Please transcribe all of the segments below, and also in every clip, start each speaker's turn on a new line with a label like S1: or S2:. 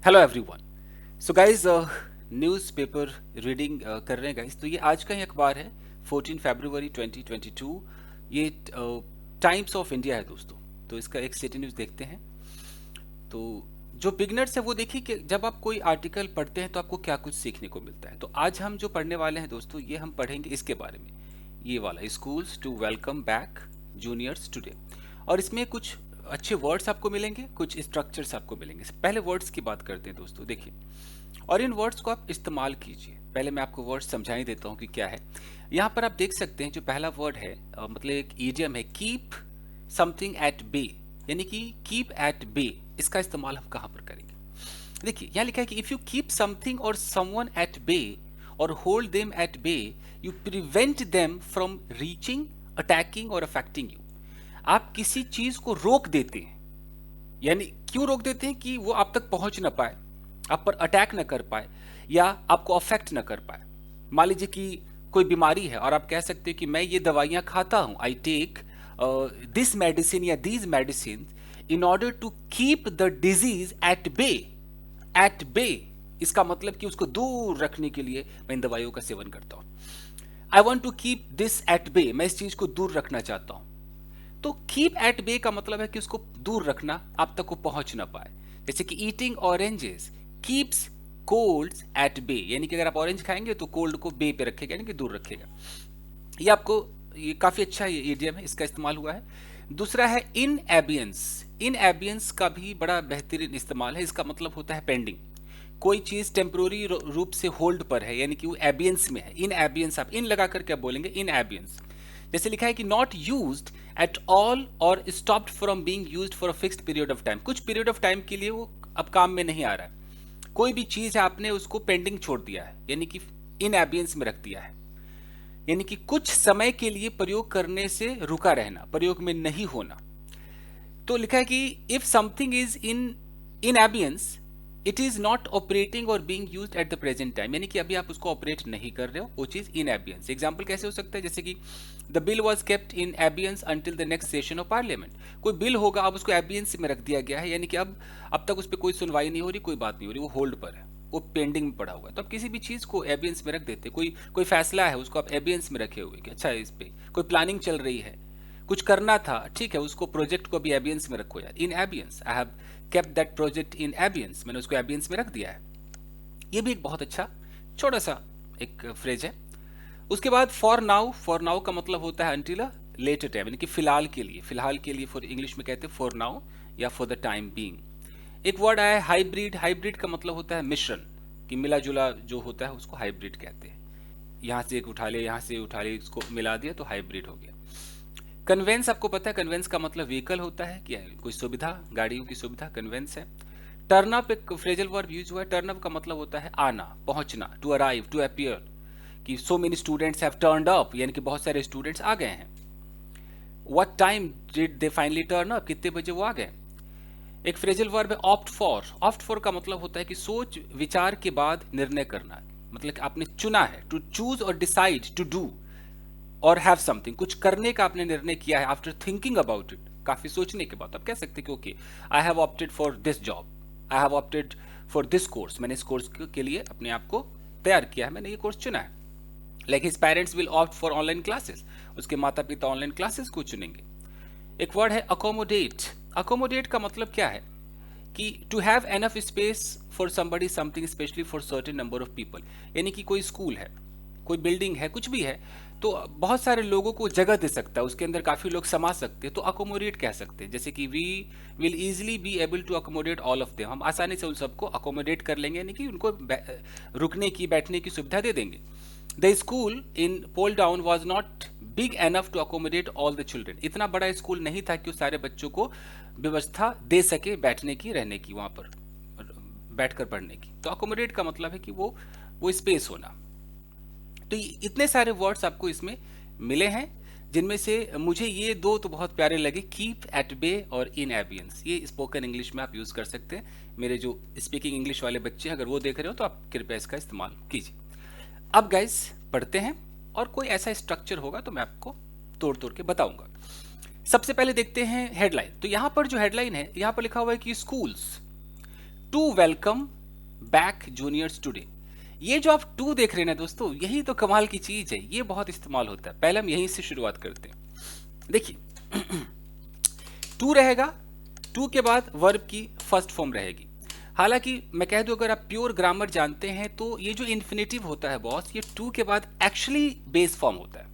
S1: Hello everyone. So guys, newspaper reading कर रहे हैं गाइस। तो ये आज का ही अखबार है 14 फरवरी 2022। ये टाइम्स ऑफ इंडिया है दोस्तों। तो इसका एक सिटी न्यूज़ देखते हैं। तो जो बिगनर्स है वो देखिए कि जब आप कोई आर्टिकल पढ़ते हैं तो आपको क्या कुछ सीखने को मिलता है। तो आज हम जो पढ़ने वाले हैं दोस्तों, ये हम पढ़ेंगे इसके बारे में। ये वाला schools to welcome back juniors today. और इसमें कुछ अच्छे वर्ड्स आपको मिलेंगे, कुछ स्ट्रक्चर्स आपको मिलेंगे। पहले वर्ड्स की बात करते हैं दोस्तों, देखिए। और इन वर्ड्स को आप इस्तेमाल कीजिए। पहले मैं आपको वर्ड्स समझा ही देता हूँ कि क्या है। यहाँ पर आप देख सकते हैं जो पहला वर्ड है, मतलब एक ईडियम है, कीप समथिंग एट बे। यानी कि कीप एट बे, इसका इस्तेमाल हम कहाँ पर करेंगे। देखिए यहाँ लिखा है कि if you keep something or someone at bay or hold them at bay, you prevent them from reaching, attacking or affecting you. आप किसी चीज को रोक देते हैं। यानी क्यों रोक देते हैं? कि वो आप तक पहुंच ना पाए, आप पर अटैक ना कर पाए, या आपको अफेक्ट ना कर पाए। मान लीजिए कि कोई बीमारी है और आप कह सकते हैं कि मैं ये दवाइयां खाता हूं, आई टेक दिस मेडिसिन या these medicine in order to keep the disease at bay. At bay इसका मतलब कि उसको दूर रखने के लिए मैं इन दवाइयों का सेवन करता हूं। I want to keep this at bay, मैं इस चीज को दूर रखना चाहता हूं। तो कीप एट बे का मतलब है कि उसको दूर रखना, आप तक वो पहुंच ना पाए। जैसे कि eating oranges keeps colds at bay, यानी कि अगर आप ऑरेंज खाएंगे तो कोल्ड को बे पे रखेगा, यानी कि दूर रखेगा। ये आपको, ये काफी अच्छा ये इडियम है, इसका इस्तेमाल हुआ है। दूसरा है इन एबियंस। इन एबियंस का भी बड़ा बेहतरीन इस्तेमाल है। इसका मतलब होता है पेंडिंग। कोई चीज टेम्पोररी रूप से होल्ड पर है, यानी कि वो एबियंस में है। इन एबियंस, आप इन लगाकर क्या बोलेंगे? इन एबियंस। जैसे लिखा है कि नॉट यूज्ड एट ऑल और stopped from being used for a fixed period of time. कुछ पीरियड ऑफ टाइम के लिए वो अब काम में नहीं आ रहा है। कोई भी चीज है, आपने उसको पेंडिंग छोड़ दिया है, यानी कि इन एबियंस में रख दिया है। यानी कि कुछ समय के लिए प्रयोग करने से रुका रहना, प्रयोग में नहीं होना। तो लिखा है कि if something is in abeyance, it is not operating और being used at the present time. यानी कि अभी आप उसको ऑपरेट नहीं कर रहे हो, वो चीज इन एबियंस। एग्जाम्पल कैसे हो सकता है? जैसे कि the bill was kept in abeyance until the next session of parliament. कोई बिल होगा, अब उसको एबियंस में रख दिया गया है, यानी कि अब तक उस पर कोई सुनवाई नहीं हो रही, कोई बात नहीं हो रही, वो होल्ड पर है, वो पेंडिंग में पड़ा हुआ है। तो आप किसी भी चीज को एबियंस में रख देते। कोई फैसला है, उसको आप एबियंस में रखे हुए कि अच्छा है, इस पे कोई प्लानिंग चल रही है, कुछ करना था, ठीक है, उसको प्रोजेक्ट को भी एबियंस में रखो यार, in abeyance. I have kept that project in abeyance, मैंने उसको एबियंस में रख दिया है। ये भी एक बहुत अच्छा छोटा सा एक फ्रेज है। उसके बाद फॉर नाउ। फॉर नाउ का मतलब होता है अंटिल अ लेटर टाइम, यानी कि फिलहाल के लिए। फिलहाल के लिए फॉर इंग्लिश में कहते हैं फॉर नाउ या फॉर द टाइम बीइंग। एक वर्ड आया हाइब्रिड। हाइब्रिड का मतलब होता है मिश्रण, कि मिला जुला जो होता है उसको हाइब्रिड कहते हैं। यहां से एक उठा ले, यहां से उठा ले, इसको मिला दिया तो हाइब्रिड हो गया। कन्वेंस, आपको पता है कन्वेंस का मतलब व्हीकल होता है, क्या कोई सुविधा, गाड़ियों की सुविधा कन्वेंस है। टर्नअप एक फ्रेजल वर्ब यूज हुआ है। टर्नअप का मतलब होता है आना, पहुंचना, टू अराइव, टू अपीयर। कि so many students have turned up, यानी कि बहुत सारे स्टूडेंट्स आ गए हैं। What time did they finally turn up, कितने बजे वो आ गए। एक फ्रेजल वर्ब है ऑप्ट फॉर। ऑप्ट फॉर का मतलब होता है कि सोच विचार के बाद निर्णय करना, मतलब कि आपने चुना है, टू चूज और डिसाइड टू डू और हैव समथिंग, कुछ करने का आपने निर्णय किया है आफ्टर थिंकिंग अबाउट इट, काफी सोचने के बाद। आप कह सकते हैं कि okay, I have opted for this job, I have opted for this course, मैंने इस कोर्स के लिए अपने आप को तैयार किया है, मैंने ये कोर्स चुना है। Like his parents will opt for online classes, उसके माता पिता ऑनलाइन क्लासेस को चुनेंगे। एक वर्ड है अकोमोडेट। अकोमोडेट का मतलब क्या है? कि to have enough space for somebody something, specially for certain number of people. यानी कि कोई स्कूल है, कोई बिल्डिंग है, कुछ भी है, तो बहुत सारे लोगों को जगह दे सकता है, उसके अंदर काफी लोग समा सकते हैं, तो अकोमोडेट कह सकते हैं। जैसे कि we will easily be able to accommodate all of them, हम आसानी से उन सबको अकोमोडेट कर लेंगे, यानी कि उनको रुकने की, बैठने की सुविधा दे देंगे। The school in pole down was not big enough to accommodate all the children. इतना बड़ा स्कूल नहीं था कि उस सारे बच्चों को व्यवस्था दे सके बैठने की, रहने की, वहां पर बैठकर पढ़ने की। तो अकोमोडेट का मतलब है कि वो स्पेस होना। तो इतने सारे वर्ड्स आपको इसमें मिले हैं, जिनमें से मुझे ये दो तो बहुत प्यारे लगे, कीप एट बे और इन एबियंस। ये स्पोकन इंग्लिश में आप यूज कर सकते हैं। मेरे जो स्पीकिंग इंग्लिश वाले बच्चे अगर वो देख रहे हो तो आप कृपया इसका इस्तेमाल कीजिए। अब गाइस पढ़ते हैं, और कोई ऐसा स्ट्रक्चर होगा तो मैं आपको तोड़ तोड़ के बताऊंगा। सबसे पहले देखते हैं हेडलाइन। तो यहां पर जो हेडलाइन है, यहां पर लिखा हुआ है कि schools to welcome back juniors today. ये जो आप टू देख रहे हैं ना दोस्तों, यही तो कमाल की चीज है, ये बहुत इस्तेमाल होता है। पहले हम यहीं से शुरुआत करते हैं। देखिए टू रहेगा, टू के बाद वर्ब की फर्स्ट फॉर्म रहेगी। हालांकि मैं कह दूं, अगर आप प्योर ग्रामर जानते हैं तो ये जो इन्फिनेटिव होता है बॉस, ये टू के बाद एक्चुअली बेस फॉर्म होता है,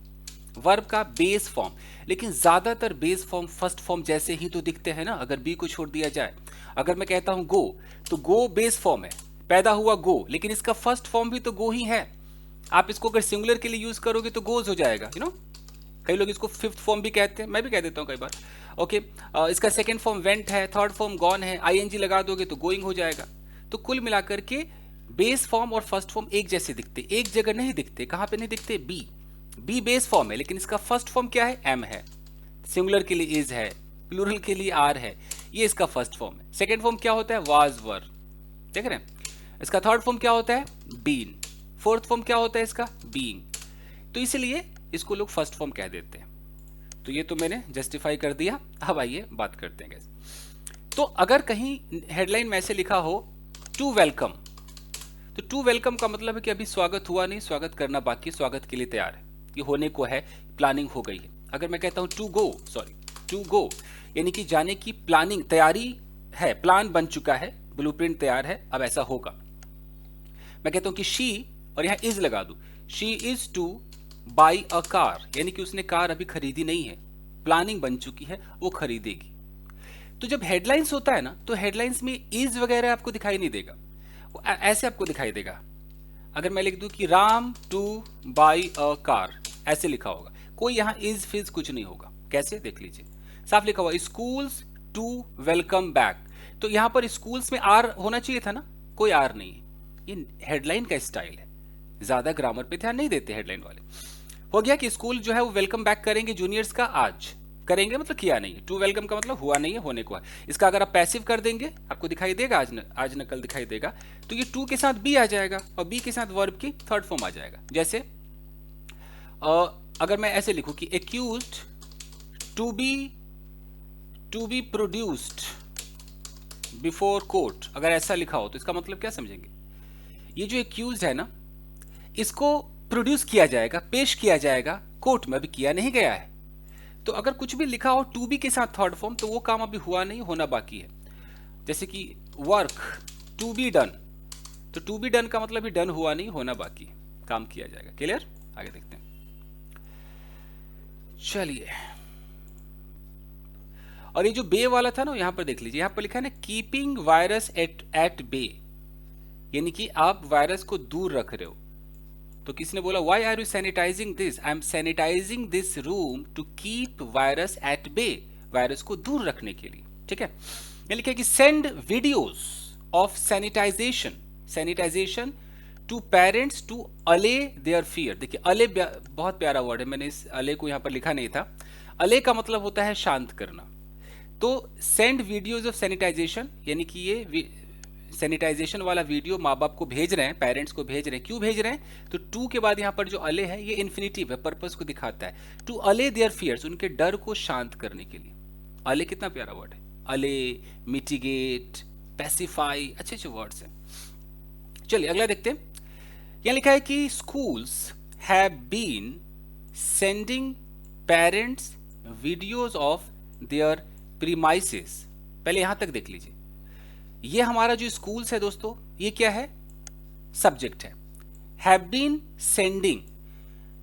S1: वर्ब का बेस फॉर्म। लेकिन ज्यादातर बेस फॉर्म फर्स्ट फॉर्म जैसे ही तो दिखते हैं ना, अगर बी को छोड़ दिया जाए। अगर मैं कहता हूं गो, तो गो बेस फॉर्म है, पैदा हुआ गो, लेकिन इसका फर्स्ट फॉर्म भी तो गो ही है। आप इसको अगर सिंगुलर के लिए यूज करोगे तो गोज हो जाएगा, यू नो। कई लोग इसको फिफ्थ फॉर्म भी कहते हैं, मैं भी कह देता हूँ कई बार। ओके, इसका सेकंड फॉर्म वेंट है, थर्ड फॉर्म गॉन है, आईएनजी लगा दोगे तो गोइंग हो जाएगा। तो कुल मिलाकर के बेस फॉर्म और फर्स्ट फॉर्म एक जैसे दिखते, एक जगह नहीं दिखते। कहां पे नहीं दिखते? बी बेस फॉर्म है, लेकिन इसका फर्स्ट फॉर्म क्या है? एम है। सिंगुलर के लिए इज है, प्लूरल के लिए आर है, ये इसका फर्स्ट फॉर्म है। सेकेंड फॉर्म क्या होता है? वाज वर, देख रहे हैं। इसका थर्ड फॉर्म क्या होता है? बीन। फोर्थ फॉर्म क्या होता है इसका? बीइंग। तो इसलिए इसको लोग फर्स्ट फॉर्म कह देते हैं। तो ये तो मैंने जस्टिफाई कर दिया। अब आइए बात करते हैं गाइस। तो अगर कहीं हेडलाइन में ऐसे लिखा हो टू वेलकम, तो टू वेलकम का मतलब है कि अभी स्वागत हुआ नहीं, स्वागत करना बाकी, स्वागत के लिए तैयार है, ये होने को है, प्लानिंग हो गई है। अगर मैं कहता हूं टू गो यानी कि जाने की प्लानिंग, तैयारी है, प्लान बन चुका है, ब्लूप्रिंट तैयार है, अब ऐसा होगा। मैं कहता हूं कि शी, और यहां इज लगा दूं, she is two by a car, यानी कि उसने कार अभी खरीदी नहीं है, प्लानिंग बन चुकी है, वो खरीदेगी। तो जब हेडलाइंस होता है ना, तो हेडलाइंस में इज वगैरह आपको दिखाई नहीं देगा, वो ऐसे आपको दिखाई देगा। अगर मैं लिख दूं कि Ram two by a car, ऐसे लिखा होगा, कोई यहां इज फिज कुछ नहीं होगा। कैसे? देख लीजिए, साफ लिखा हुआ स्कूल्स टू वेलकम बैक। तो यहां पर स्कूल्स में आर होना चाहिए था ना, कोई आर नहीं है। ये हेडलाइन का स्टाइल है, ज्यादा ग्रामर पे ध्यान नहीं देते हेडलाइन वाले। हो गया कि स्कूल जो है वो वेलकम बैक करेंगे जूनियर्स का, आज करेंगे मतलब किया नहीं है। टू वेलकम का मतलब हुआ नहीं है, होने को है। इसका अगर आप पैसिव कर देंगे, आपको दिखाई देगा आज न कल दिखाई देगा, तो ये टू के साथ बी आ जाएगा और बी के साथ वर्ब की थर्ड फॉर्म आ जाएगा। जैसे अगर मैं ऐसे लिखूं कि accused to be produced before court, अगर ऐसा लिखा हो तो इसका मतलब क्या समझेंगे? ये जो एक्यूज्ड है ना, इसको प्रोड्यूस किया जाएगा, पेश किया जाएगा कोर्ट में, अभी किया नहीं गया है। तो अगर कुछ भी लिखा हो टू बी के साथ थर्ड फॉर्म, तो वो काम अभी हुआ नहीं, होना बाकी है। जैसे कि वर्क टू बी डन, तो टू बी डन का मतलब भी डन हुआ नहीं, होना बाकी है, काम किया जाएगा। क्लियर? आगे देखते हैं, चलिए। और ये जो बे वाला था ना, यहां पर देख लीजिए, यहां पर लिखा है ना कीपिंग वायरस एट बे, यानी कि आप वायरस को दूर रख रहे हो। तो किसी ने बोला why are you sanitising this? I am sanitising this room to keep virus at bay, virus को दूर रखने के लिए। ठीक है, ये लिखा है कि send videos of sanitisation to parents to allay their fear. देखिए अले बहुत प्यारा वर्ड है, मैंने इस अले को यहां पर लिखा नहीं था। अले का मतलब होता है शांत करना। तो सेंड वीडियोज ऑफ सैनिटाइजेशन, यानी कि ये सैनिटाइजेशन वाला वीडियो माँ बाप को भेज रहे हैं, पेरेंट्स को भेज रहे हैं। क्यों भेज रहे हैं? तो टू के बाद यहाँ पर जो अले है, ये इन्फिनिटिव है, पर्पस को दिखाता है। टू अले देयर फियर्स, उनके डर को शांत करने के लिए। अले कितना प्यारा वर्ड है, अले, मिटिगेट, पैसिफाई, अच्छे अच्छे वर्ड्स हैं। चलिए अगला देखते हैं। यहाँ लिखा है कि schools have been sending parents videos of their premises. पहले यहां तक देख लीजिए, ये हमारा जो स्कूल्स है दोस्तों, ये क्या है? सब्जेक्ट है। Have been sending,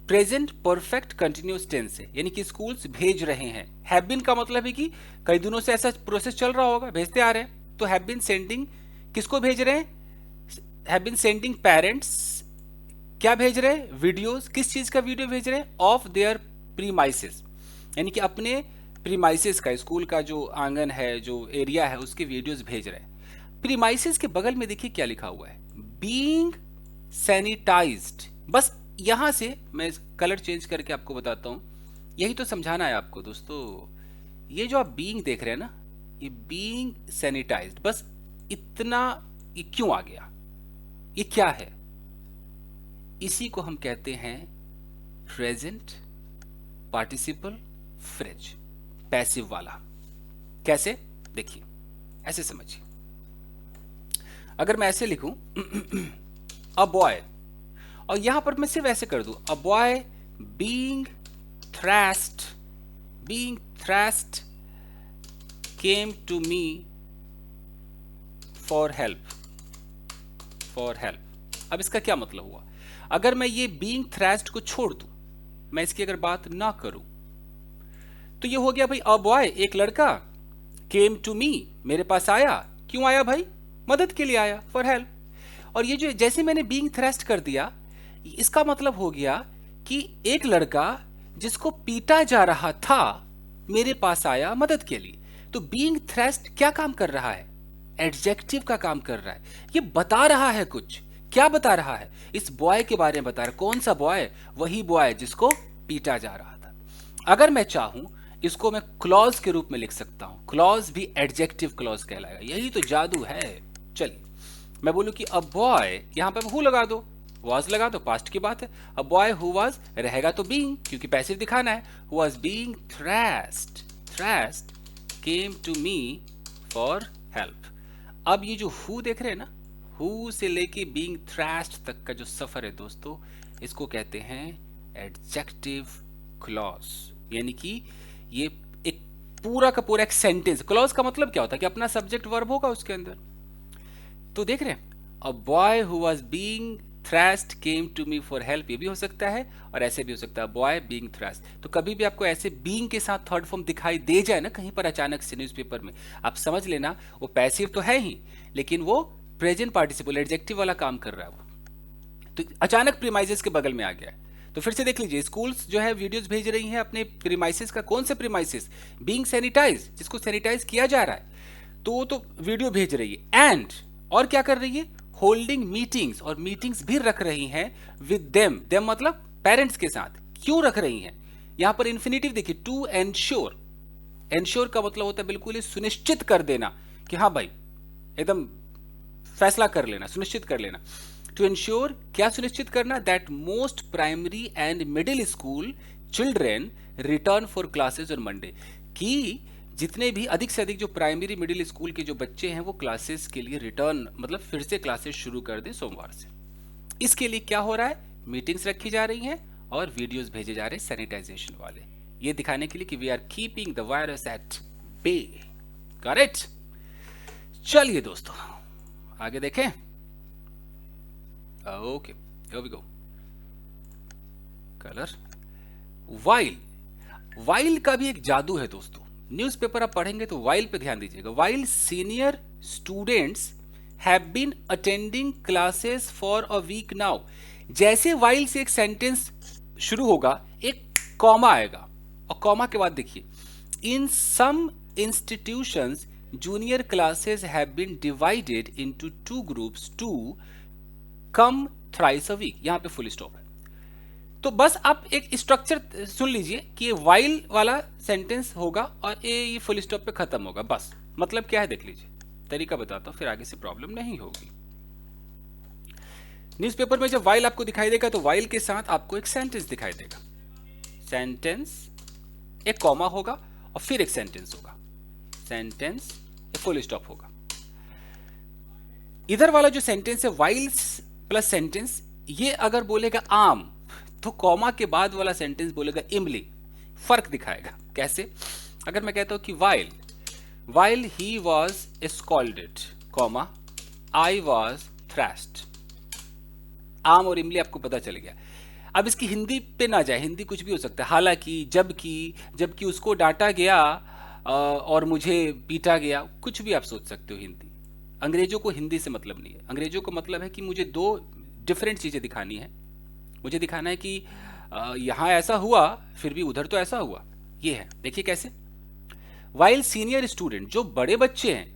S1: present perfect continuous tense है, यानी कि स्कूल्स भेज रहे हैं। हैव बीन का मतलब है कि कई दिनों से ऐसा प्रोसेस चल रहा होगा, भेजते आ रहे हैं। तो हैव बीन सेंडिंग, किसको भेज रहे हैं? हैव बीन सेंडिंग पेरेंट्स, क्या भेज रहे हैं? वीडियोस। किस चीज का वीडियो भेज रहे हैं? ऑफ देयर प्रीमाइसेस, यानी कि अपने प्रीमाइसेस का, स्कूल का जो आंगन है, जो एरिया है, उसके वीडियोस भेज रहे हैं। प्रीमाइसेस के बगल में देखिए क्या लिखा हुआ है, बीइंग सैनिटाइज्ड। बस यहां से मैं कलर चेंज करके आपको बताता हूं, यही तो समझाना है आपको दोस्तों। ये जो आप बीइंग देख रहे हैं ना, ये बीइंग सैनिटाइज्ड, बस इतना। ये क्यों आ गया? ये क्या है? इसी को हम कहते हैं प्रेजेंट पार्टिसिपल फ्रेज, पैसिव वाला। कैसे? देखिए, ऐसे समझिए। अगर मैं ऐसे लिखूं अ बॉय, और यहां पर मैं सिर्फ ऐसे कर दूं a boy being thrashed being thrashed came to me for help, for help। अब इसका क्या मतलब हुआ? अगर मैं ये being thrashed को छोड़ दूं, मैं इसकी अगर बात ना करूं, तो ये हो गया भाई अ बॉय, एक लड़का, केम टू मी, मेरे पास आया। क्यों आया भाई? मदद के लिए आया, फॉर हेल्प। और ये जो जैसे मैंने बीइंग थ्रस्ट कर दिया, इसका मतलब हो गया कि एक लड़का जिसको पीटा जा रहा था मेरे पास आया मदद के लिए। तो बीइंग थ्रस्ट क्या काम कर रहा है? एडजेक्टिव का काम कर रहा है। ये बता रहा है कुछ। क्या बता रहा है? इस बॉय के बारे में बता रहा है। कौन सा बॉय? वही बॉय जिसको पीटा जा रहा था। अगर मैं चाहूं, इसको मैं क्लॉज के रूप में लिख सकता हूं। क्लॉज भी एडजेक्टिव क्लॉज कहलाएगा। यही तो जादू है। चलिए मैं बोलूं कि अ बॉय, यहां पर हु लगा दो, वॉज लगा दो, पास्ट की बात है। अ बॉय हु वॉज रहेगा तो बीइंग, क्योंकि पैसिव दिखाना है। Who was being thrashed came to me for help. अब ये जो हु देख रहे हैं ना, हु से लेके बीइंग थ्रैश्ड तक का जो सफर है दोस्तों, इसको कहते हैं एडजेक्टिव क्लॉज। यानी कि ये एक पूरा का पूरा एक सेंटेंस। क्लॉज का मतलब क्या होता है? कि अपना सब्जेक्ट वर्ब होगा उसके अंदर। तो देख रहे हैं, a boy who was being thrashed came to me for help, ये भी हो सकता है और ऐसे भी हो सकता है, बॉय बीइंग थ्रैश्ड। तो कभी भी आपको ऐसे बीइंग के साथ थर्ड फॉर्म दिखाई दे जाए ना कहीं पर अचानक से न्यूज़पेपर में, आप समझ लेना वो पैसिव तो है ही, लेकिन वो प्रेजेंट पार्टिसिपल एडजेक्टिव वाला काम कर रहा है वो। तो अचानक प्रीमाइसेस के बगल में आ गया है। तो फिर से देख लीजिए, स्कूल्स जो है वीडियोस भेज रही हैं अपने प्रीमाइसेस का। कौन से प्रीमाइसेस? बीइंग सैनिटाइज, जिसको सैनिटाइज किया जा रहा है, तो वो तो वीडियो भेज रही है। एंड और क्या कर रही है? होल्डिंग मीटिंग्स, और मीटिंग्स भी रख रही हैं विद देम। देम मतलब पेरेंट्स के साथ। क्यों रख रही हैं? यहां पर इन्फिनेटिव देखिए, टू एंश्योर। एंश्योर का मतलब होता है बिल्कुल ही सुनिश्चित कर देना कि हाँ भाई, एकदम फैसला कर लेना, सुनिश्चित कर लेना। टू इंश्योर, क्या सुनिश्चित करना? That most primary and middle school children return for classes on Monday, कि जितने भी अधिक से अधिक जो प्राइमरी मिडिल स्कूल के जो बच्चे हैं वो क्लासेस के लिए रिटर्न, मतलब फिर से क्लासेस शुरू कर दें सोमवार से। इसके लिए क्या हो रहा है? मीटिंग्स रखी जा रही हैं और वीडियोस भेजे जा रहे हैं सैनिटाइजेशन वाले, ये दिखाने के लिए कि we are keeping the virus at bay. Correct? चलिए दोस्तों आगे देखें। Okay, here we go. Colour. While, while का भी एक जादू है दोस्तों। न्यूज़पेपर आप पढ़ेंगे तो वाइल पे ध्यान दीजिएगा। While senior students have been attending classes for a week now. जैसे वाइल से एक सेंटेंस शुरू होगा, एक कॉमा आएगा, और कॉमा के बाद देखिए, इन सम institutions junior classes have been divided into 2 groups to come thrice a week। यहां पे फुल स्टॉप है। तो बस आप एक स्ट्रक्चर सुन लीजिए कि ये वाइल वाला सेंटेंस होगा और ये फुल स्टॉप पे खत्म होगा। बस मतलब क्या है देख लीजिए, तरीका बताता हूं, फिर आगे से प्रॉब्लम नहीं होगी। न्यूज़पेपर में जब वाइल आपको दिखाई देगा तो वाइल के साथ आपको एक सेंटेंस दिखाई देगा। सेंटेंस, एक कॉमा होगा और फिर एक सेंटेंस होगा। सेंटेंस, फुल स्टॉप होगा। इधर वाला जो सेंटेंस है वाइल्स प्लस सेंटेंस, ये अगर बोलेगा आम तो कॉमा के बाद वाला सेंटेंस बोलेगा इमली। फर्क दिखाएगा। कैसे? अगर मैं कहता हूं कि while he was scolded, comma I was thrashed. आम और इमली आपको पता चल गया। अब इसकी हिंदी पे ना जाए, हिंदी कुछ भी हो सकता है। हालांकि, जबकि उसको डांटा गया और मुझे पीटा गया, कुछ भी आप सोच सकते हो हिंदी। अंग्रेजों को हिंदी से मतलब नहीं है। अंग्रेजों को मतलब है कि मुझे 2 डिफरेंट चीज़ें दिखानी है। मुझे दिखाना है कि यहाँ ऐसा हुआ फिर भी उधर तो ऐसा हुआ। ये है, देखिए कैसे। वाइल सीनियर स्टूडेंट, जो बड़े बच्चे हैं,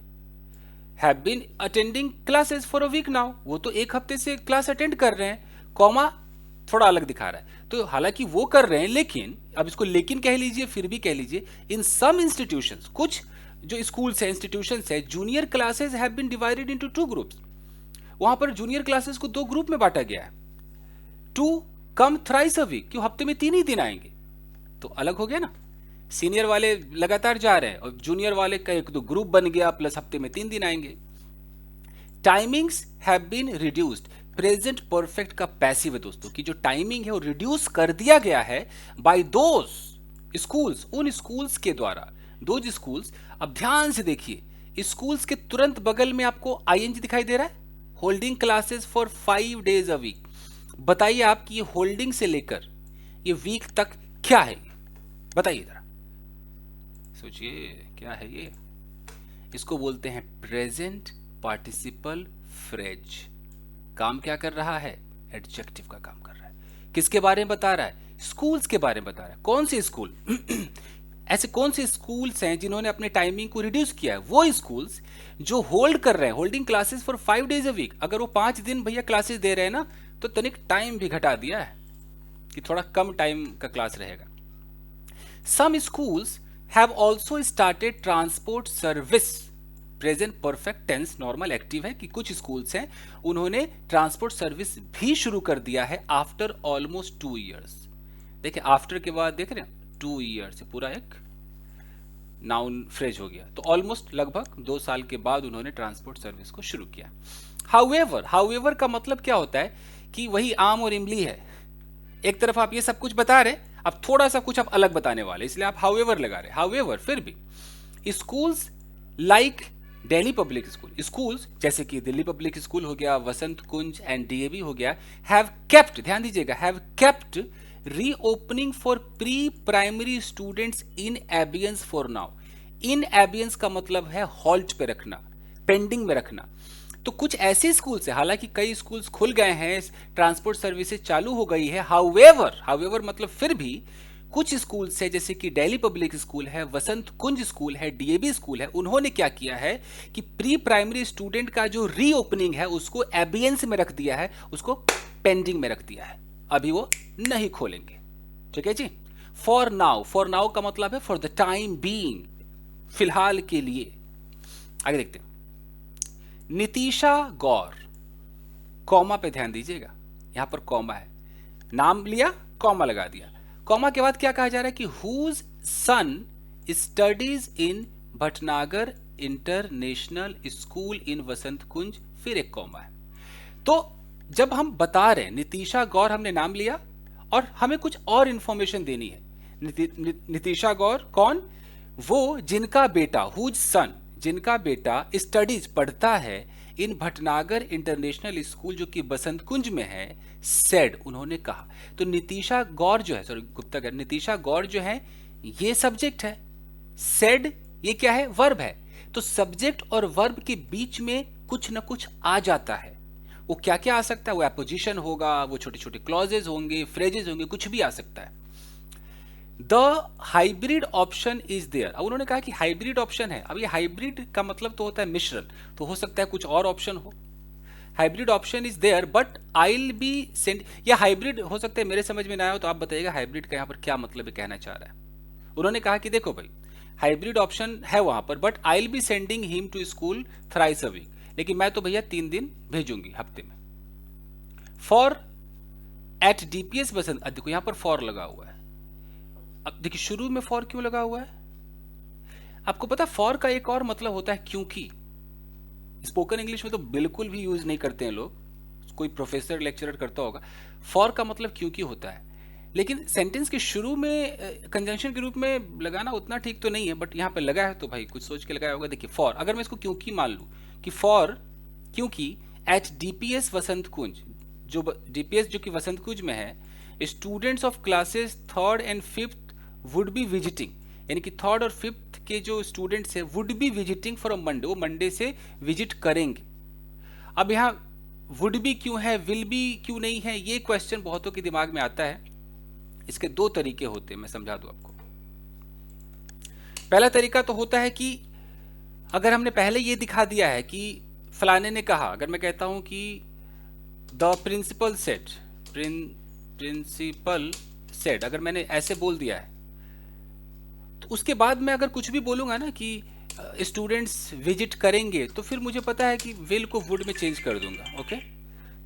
S1: have been attending classes for a week now, वो तो 1 हफ्ते से क्लास अटेंड कर रहे हैं। कॉमा थोड़ा अलग दिखा रहा है। तो हालांकि वो कर रहे हैं, लेकिन अब इसको लेकिन कह लीजिए, फिर भी कह लीजिए, इन सम इंस्टीट्यूशंस, कुछ जो स्कूल्स है, इंस्टीट्यूशंस है, junior classes have been divided into 2 groups. वहां पर जूनियर क्लासेस को 2 ग्रुप में बांटा गया है। To come thrice a week, क्यों? हफ्ते में 3 ही दिन आएंगे। तो अलग हो गया ना। सीनियर वाले लगातार जा रहे हैं और जूनियर वाले का 1-2 ग्रुप बन गया, प्लस हफ्ते में 3 दिन आएंगे। Timings have been reduced, present perfect का पैसिव है दोस्तों, कि जो टाइमिंग है वो रिड्यूस कर दिया गया है बाय दोज स्कूल्स, उन स्कूल्स के द्वारा, दोज स्कूल्स। अब ध्यान से देखिए, स्कूल्स के तुरंत बगल में आपको आईएनजी दिखाई दे रहा है, holding classes for 5 days a week. बताइए आप कि ये होल्डिंग से लेकर ये वीक तक क्या है, बताइए जरा, सोचिए क्या है ये। इसको बोलते हैं प्रेजेंट पार्टिसिपल फ्रेज। काम क्या कर रहा है, एडजेक्टिव का काम कर रहा है। किसके बारे में बता रहा है, स्कूल्स के बारे में बता रहा है। कौन से स्कूल ऐसे कौन से स्कूल्स हैं जिन्होंने अपने टाइमिंग को रिड्यूस किया है, वो स्कूल्स जो होल्ड कर रहे हैं, holding classes for 5 days a week. अगर वो 5 दिन भैया क्लासेस दे रहे हैं ना, तो तनिक टाइम भी घटा दिया है कि थोड़ा कम टाइम का क्लास रहेगा। Some schools have also started transport service, present perfect tense normal active है कि कुछ स्कूल्स हैं उन्होंने ट्रांसपोर्ट सर्विस भी शुरू कर दिया है आफ्टर ऑलमोस्ट 2 ईयर्स। देखिए आफ्टर के बाद देख रहे हैं 2 ईयर्स से पूरा एक नाउन फ्रेज हो गया, तो ऑलमोस्ट लगभग 2 साल के बाद उन्होंने ट्रांसपोर्ट सर्विस को शुरू किया। हाउएवर का मतलब क्या होता है कि वही आम और इमली है, एक तरफ आप ये सब कुछ बता रहे, अब थोड़ा सा कुछ आप अलग बताने वाले, इसलिए आप हाउएवर लगा रहे। हाउएवर फिर भी schools like Delhi public school, schools जैसे कि दिल्ली पब्लिक स्कूल हो गया, वसंत कुंज एंड डीएवी हो गया, हैव केप्ट, ध्यान दीजिएगा, have kept reopening for pre primary students in abeyance for now. In abeyance का मतलब है हॉल्ट पे रखना, पेंडिंग में रखना। तो कुछ ऐसे स्कूल्स है, हालांकि कई स्कूल्स खुल गए हैं, ट्रांसपोर्ट सर्विसेज चालू हो गई है, हाउएवर मतलब फिर भी कुछ स्कूल्स है जैसे कि दिल्ली पब्लिक स्कूल है, वसंत कुंज स्कूल है, डीएवी स्कूल है, उन्होंने क्या किया है कि प्री प्राइमरी स्टूडेंट का जो रीओपनिंग है उसको एबियंस में रख दिया है, उसको पेंडिंग में रख दिया है, अभी वो नहीं खोलेंगे। ठीक है जी। फॉर नाउ का मतलब है फॉर द टाइम बीइंग, फिलहाल के लिए। आगे देखते हैं, नितिशा गौर, कॉमा पे ध्यान दीजिएगा, यहां पर कॉमा है, नाम लिया कॉमा लगा दिया, कॉमा के बाद क्या कहा जा रहा है कि whose son studies in Bhatnagar international school in Vasant Kunj, फिर एक कॉमा है। तो जब हम बता रहे हैं नितिशा गौर, हमने नाम लिया और हमें कुछ और इंफॉर्मेशन देनी है। नितिशा गौर कौन, वो जिनका बेटा, हुज सन, जिनका बेटा स्टडीज पढ़ता है इन भटनागर इंटरनेशनल स्कूल जो कि बसंत कुंज में है, सेड उन्होंने कहा। तो नितिशा गौर जो है, सॉरी गुप्ता गौर, नितिशा गौर जो है ये सब्जेक्ट है, सेड ये क्या है, वर्ब है। तो सब्जेक्ट और वर्ब के बीच में कुछ ना कुछ आ जाता है, वो क्या क्या आ सकता है, वो एपोजिशन होगा, वो छोटे छोटे क्लॉजेज होंगे, फ्रेजेस होंगे, कुछ भी आ सकता है। The hybrid option is there, अब उन्होंने कहा कि हाइब्रिड ऑप्शन है। अब ये हाइब्रिड का मतलब तो होता है मिश्रण, तो हो सकता है कुछ और ऑप्शन हो। Hybrid option is there but I will be send, या हाइब्रिड हो सकता है मेरे समझ में ना आया हो तो आप बताइएगा हाइब्रिड का यहाँ पर क्या मतलब है, कहना चाह रहा है। उन्होंने कहा कि देखो भाई हाइब्रिड ऑप्शन है वहां पर, but I will be sending him to school thrice a week, लेकिन मैं तो भैया 3 दिन भेजूंगी हफ्ते में। फॉर एट डीपीएस बसंत, देखो यहां पर फॉर लगा हुआ है। अब देखिए शुरू में फॉर क्यों लगा हुआ है, आपको पता फॉर का एक और मतलब होता है क्योंकि। स्पोकन इंग्लिश में तो बिल्कुल भी यूज नहीं करते हैं लोग, कोई प्रोफेसर लेक्चरर करता होगा, फॉर का मतलब क्योंकि होता है, लेकिन सेंटेंस के शुरू में कंजंक्शन के रूप में लगाना उतना ठीक तो नहीं है, बट यहाँ पे लगा है तो भाई कुछ सोच के लगाया होगा। देखिए फॉर, अगर मैं इसको क्योंकि मान लूँ कि फॉर क्योंकि एट डीपीएस वसंत कुंज, जो डीपीएस जो कि वसंत कुंज में है, students of classes 3rd and 5th would be visiting, यानी कि 3rd और 5th के जो स्टूडेंट्स हैं would be visiting from Monday, वो मंडे से विजिट करेंगे। अब यहाँ वुड बी क्यों है, विल बी क्यों नहीं है, ये क्वेश्चन बहुतों के दिमाग में आता है। इसके 2 तरीके होते हैं, मैं समझा दूं आपको। पहला तरीका तो होता है कि अगर हमने पहले ये दिखा दिया है कि फलाने ने कहा, अगर मैं कहता हूं कि the principal said, principal said, अगर मैंने ऐसे बोल दिया है तो उसके बाद मैं अगर कुछ भी बोलूंगा ना कि स्टूडेंट्स विजिट करेंगे, तो फिर मुझे पता है कि विल को वुड में चेंज कर दूंगा। ओके,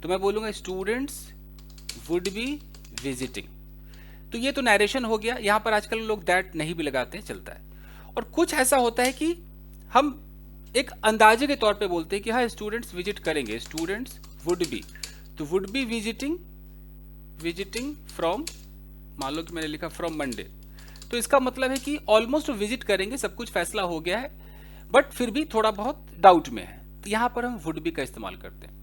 S1: तो मैं बोलूंगा स्टूडेंट्स वुड बी विजिटिंग, तो ये तो नरेशन हो गया। यहां पर आजकल लोग दैट नहीं भी लगाते हैं, चलता है। और कुछ ऐसा होता है कि हम एक अंदाजे के तौर पे बोलते हैं कि हाँ स्टूडेंट्स विजिट करेंगे, स्टूडेंट्स वुड बी, तो वुड बी विजिटिंग फ्रॉम, मान लो कि मैंने लिखा फ्रॉम मंडे, तो इसका मतलब है कि ऑलमोस्ट विजिट करेंगे, सब कुछ फैसला हो गया है, बट फिर भी थोड़ा बहुत डाउट में है, तो यहां पर हम वुड बी का इस्तेमाल करते हैं।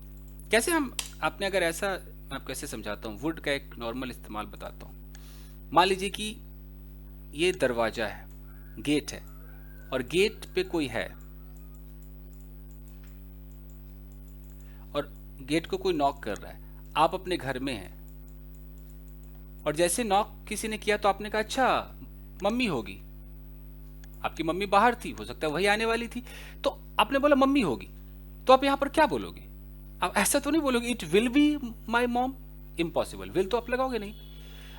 S1: कैसे हम, आपने अगर ऐसा, मैं आपको कैसे समझाता हूँ, वुड का एक नॉर्मल इस्तेमाल बताता हूँ। मान लीजिए कि ये दरवाजा है, गेट है, और गेट पे कोई है, और गेट को कोई नॉक कर रहा है, आप अपने घर में हैं, और जैसे नॉक किसी ने किया तो आपने कहा अच्छा मम्मी होगी, आपकी मम्मी बाहर थी, हो सकता है वही आने वाली थी, तो आपने बोला मम्मी होगी, तो आप यहां पर क्या बोलोगे? आप ऐसा तो नहीं बोलोगे it will be my mom, impossible, will तो आप लगाओगे नहीं,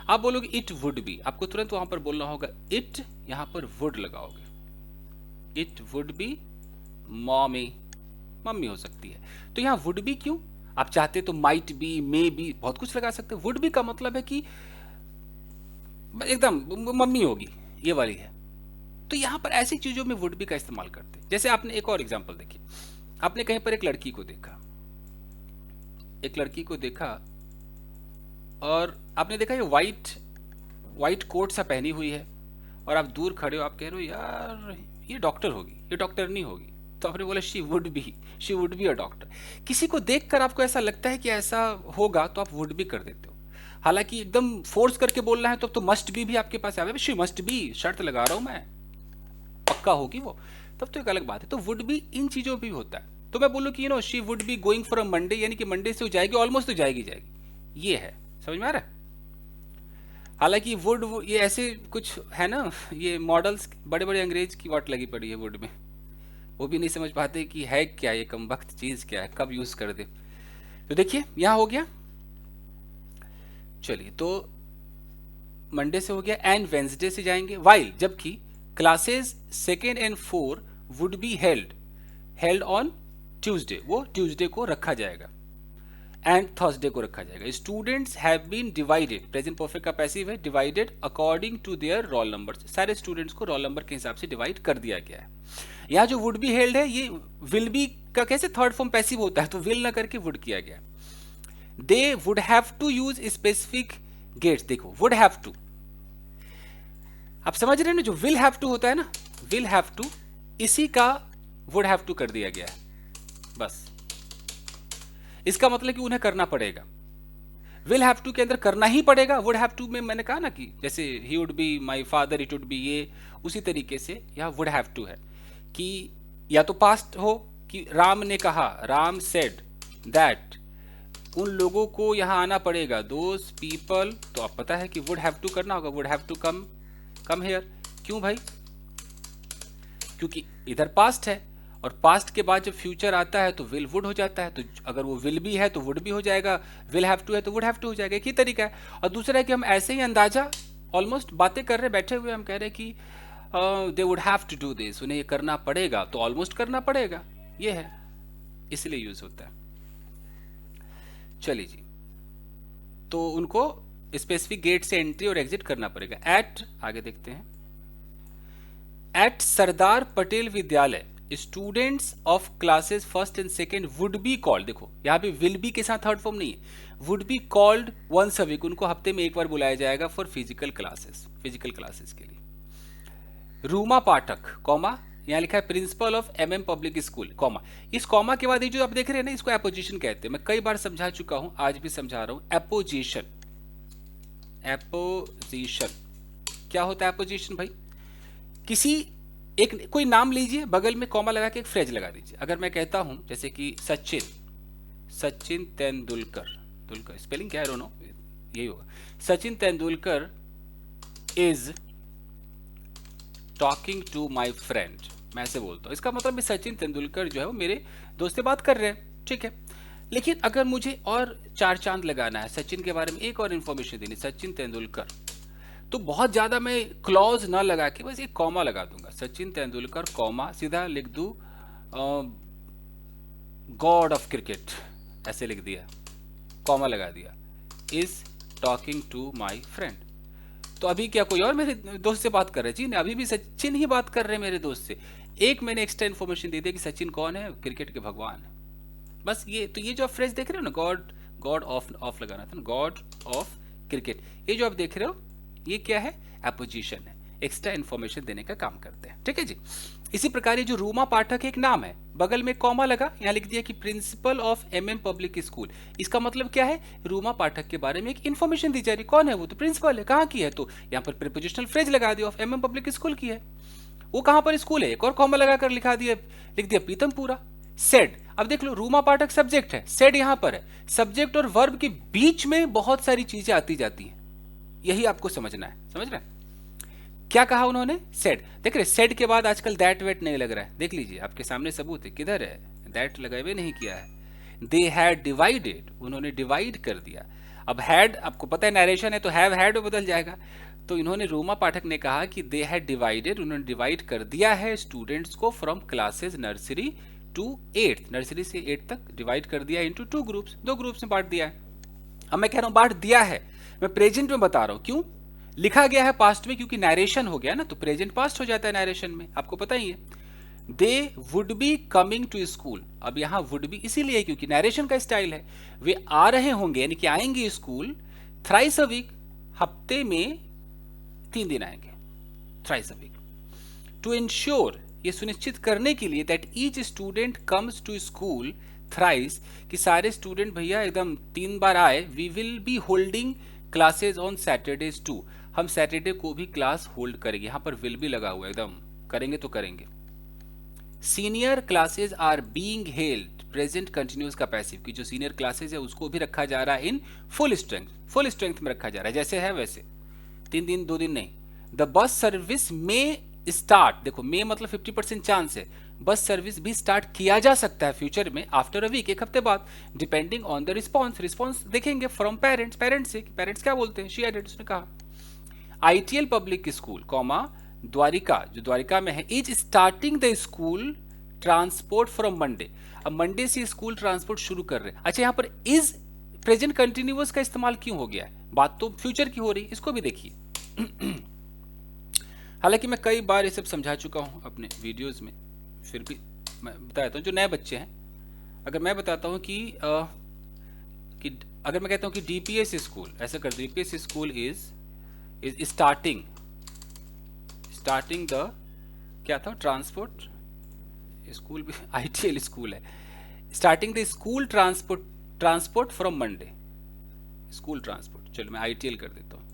S1: आप बोलोगे इट वुड बी, आपको तुरंत वहां पर बोलना होगा इट, यहां पर वुड लगाओगे, इट वुड बी मॉमी, मम्मी हो सकती है, तो यहां वुड बी क्यों? आप चाहते तो माइट बी, मे बी, बहुत कुछ लगा सकते हैं। वुड बी का मतलब है कि एकदम मम्मी होगी, ये वाली है, तो यहां पर ऐसी चीजों में वुड बी का इस्तेमाल करते हैं। जैसे आपने एक और एग्जांपल देखी, आपने कहीं पर एक लड़की को देखा, एक लड़की को देखा, और आपने देखा ये व्हाइट कोट सा पहनी हुई है, और आप दूर खड़े हो, आप कह रहे हो यार ये डॉक्टर होगी, ये डॉक्टर नहीं होगी, तो आपने बोला she would be a doctor. किसी को देखकर आपको ऐसा लगता है कि ऐसा होगा, तो आप वुड बी कर देते हो। हालांकि एकदम फोर्स करके बोलना है तो मस्ट बी आपके पास आवे, शी मस्ट बी, शर्त लगा रहा हूं मैं, पक्का होगी वो, तब तो एक अलग बात है। तो वुड बी इन चीजों भी होता है। तो मैं बोलूं कि she would be going for a Monday, यानी कि मंडे से हो जाएगी, ऑलमोस्ट तो जाएगी, ये है, समझ में आ रहा है? हालांकि वुड ये ऐसे कुछ है ना, ये मॉडल्स बड़े बड़े अंग्रेज की वाट लगी पड़ी है वुड में, वो भी नहीं समझ पाते कि है क्या ये कमबख्त चीज, क्या है, कब यूज कर दे। तो देखिए यहां हो गया, चलिए तो मंडे से हो गया, एंड वेंसडे से जाएंगे, वाइल, जबकि classes 2nd and 4 would be held on Tuesday, वो ट्यूसडे को रखा जाएगा, एंड थर्सडे को रखा जाएगा। Students have been divided, present perfect का पैसिव है, divided according to their roll number, सारे स्टूडेंट्स को रोल नंबर के हिसाब से डिवाइड कर दिया गया है। यहाँ जो वुड बी हेल्ड है, ये विल बी का कैसे थर्ड फॉर्म पैसिव होता है, तो विल ना करके वुड किया गया। They would have to use specific gates, देखो वुड हैव टू, आप समझ रहे हैं ना, जो विल हैव टू होता है ना, विल हैव टू, इसी का वुड हैव टू कर दिया गया है, बस। इसका मतलब कि उन्हें करना पड़ेगा, विल हैव टू के अंदर करना ही पड़ेगा, वुड हैव टू में मैंने कहा ना कि जैसे he would be my father, it would B, ये उसी तरीके से यह वुड हैव टू है कि या तो पास्ट हो कि राम ने कहा, राम सेड दैट, उन लोगों को यहां आना पड़ेगा, दोस पीपल, तो आप पता है कि वुड हैव टू करना होगा, would have to come here. क्यों भाई? क्योंकि इधर पास्ट है, और पास्ट के बाद जब फ्यूचर आता है तो विल वुड हो जाता है, तो अगर वो विल भी है तो वुड भी हो जाएगा, विल हैव टू है तो वुड हैव टू हो जाएगा, एक ही तरीका है। और दूसरा है कि हम ऐसे ही अंदाजा, ऑलमोस्ट बातें कर रहे बैठे हुए, हम कह रहे कि they would have to do this, उन्हें ये करना पड़ेगा, तो ऑलमोस्ट करना पड़ेगा, ये है, इसलिए यूज होता है। चलिए जी, तो उनको स्पेसिफिक गेट से एंट्री और एग्जिट करना पड़ेगा। एट, आगे देखते हैं, एट सरदार पटेल विद्यालय students of classes 1st and 2nd would be called, देखो यहां पे विल बी के साथ थर्ड फॉर्म नहीं है, would be called once a week, उनको हफ्ते में एक बार बुलाया जाएगा फॉर फिजिकल क्लासेस के लिए। रूमा पाठक, कॉमा, यहां लिखा है principle of MM public school, comma, इस कॉमा के बाद ये जो आप देख रहे हैं ना, इसको एपोजिशन कहते हैं, मैं कई बार समझा चुका हूं, आज भी समझा रहा हूं, एपोजिशन। क्या होता है एपोजिशन भाई? किसी एक कोई नाम लीजिए, बगल में कॉमा लगा के एक फ्रेज लगा दीजिए। अगर मैं कहता हूं जैसे कि सचिन तेंदुलकर, स्पेलिंग क्या है, डोंट नो, यही होगा, Sachin Tendulkar is talking to my friend, मैं ऐसे बोलता हूं, इसका मतलब सचिन तेंदुलकर जो है वो मेरे दोस्त से बात कर रहे हैं, ठीक है। लेकिन अगर मुझे और 4 चांद लगाना है, सचिन के बारे में एक और इंफॉर्मेशन देनी, सचिन तेंदुलकर, तो बहुत ज्यादा मैं क्लॉज ना लगा के बस एक कॉमा लगा दूंगा, सचिन तेंदुलकर कॉमा, सीधा लिख दूं गॉड ऑफ क्रिकेट, ऐसे लिख दिया, कॉमा लगा दिया, is talking to my friend. तो अभी क्या कोई और मेरे दोस्त से बात कर रहे हैं? जी नहीं, अभी भी सचिन ही बात कर रहे हैं मेरे दोस्त से, एक मैंने एक्स्ट्रा इन्फॉर्मेशन दे दिया कि सचिन कौन है, क्रिकेट के भगवान है। बस ये तो, ये जो आप फ्रेज देख रहे हो ना, गॉड गॉड ऑफ लगाना था ना, गॉड ऑफ क्रिकेट, ये जो आप देख रहे हो ये क्या है, अपोजिशन है, एक्स्ट्रा इन्फॉर्मेशन देने का काम करते हैं। ठीक है जी। इसी प्रकार ये जो रूमा पाठक एक नाम है, बगल में कॉमा लगा, यहाँ लिख दिया कि principle of MM public school. इसका मतलब क्या है, रूमा पाठक के बारे में एक इन्फॉर्मेशन दी जा रही। कौन है वो, तो प्रिंसिपल है। कहाँ की है, तो यहाँ पर प्रीपोजिशनल फ्रेज लगा दिया, ऑफ एमएम पब्लिक स्कूल की है। वो कहां पर स्कूल है, एक और कॉमा लगाकर लिखा दिया, लिख दिया पीतमपुरा। सेड, अब देख लो रूमा पाठक सब्जेक्ट है, सेड यहां पर है। सब्जेक्ट और वर्ब के बीच में बहुत सारी चीजें आती जाती हैं, यही आपको समझना है। समझ रहे हैं क्या कहा उन्होंने, सेड। देख रहे सेड के बाद आजकल दैट वेट नहीं लग रहा है, देख लीजिए आपके सामने सबूत है, किधर है, दैट लगाए हुए नहीं किया है। दे हैड डिवाइडेड, उन्होंने डिवाइड कर दिया। अब हैड आपको पता है नरेशन है, तो हैव हैड बदल जाएगा। तो इन्होंने रूमा पाठक ने कहा कि दे हैड डिवाइडेड, उन्होंने डिवाइड कर दिया है स्टूडेंट्स को from classes nursery to 8th, nursery से 8 तक डिवाइड कर दिया इनटू 2 ग्रुप्स, 2 ग्रुप्स में बांट दिया है। अब मैं कह रहा हूं बांट दिया है, मैं प्रेजेंट में बता रहा हूं, क्यों लिखा गया है पास्ट में, क्योंकि नरेशन हो गया ना, तो प्रेजेंट पास्ट हो जाता है नरेशन में, आपको पता ही है। They would be coming to school, अब यहां वुड बी इसीलिए क्योंकि नरेशन का स्टाइल है, वे आ रहे होंगे यानी कि आएंगे स्कूल, थ्राइस अ वीक, हफ्ते में 3 दिन आएंगे, thrice a week. To ensure, ये सुनिश्चित करने के लिए, that each student comes to school thrice, कि सारे स्टूडेंट भैया एकदम 3 बार आए। We will be holding classes on Saturdays too, हम सैटरडे को भी क्लास होल्ड करेंगे, यहां पर विल भी लगा हुआ है, एकदम करेंगे तो करेंगे। Senior classes are being held, present continuous का पैसिव, की जो सीनियर क्लासेज है उसको भी रखा जा रहा है in full strength, full strength में रखा जा रहा है, जैसे है वैसे, 3 दिन 2 दिन नहीं। द बस सर्विस में स्टार्ट, देखो मे मतलब 50% चांस है, बस सर्विस भी स्टार्ट किया जा सकता है फ्यूचर में, आफ्टर अ वीक, एक हफ्ते बाद, depending on the response, response देखेंगे फ्रॉम पेरेंट्स, पेरेंट्स से, पेरेंट्स क्या बोलते हैं, शी एडेड, उसने कहा। ITL public school comma Dwarka, जो द्वारिका में है, is starting the school transport from Monday, अब मंडे से स्कूल ट्रांसपोर्ट शुरू कर रहे हैं। अच्छा यहाँ पर इज प्रेजेंट कंटिन्यूअस का इस्तेमाल क्यों हो गया है, बात तो फ्यूचर की हो रही, इसको भी देखिए। हालांकि मैं कई बार ये सब समझा चुका हूं अपने वीडियोस में, फिर भी मैं बताता हूं, जो नए बच्चे हैं, अगर मैं बताता हूं कि अगर मैं कहता हूं कि डीपीएस स्कूल, ऐसा कर, DPS school is starting the, क्या था ट्रांसपोर्ट स्कूल भी आईटीएल स्कूल है, starting the school transport from Monday, school transport, चलो मैं आईटीएल कर देता हूं,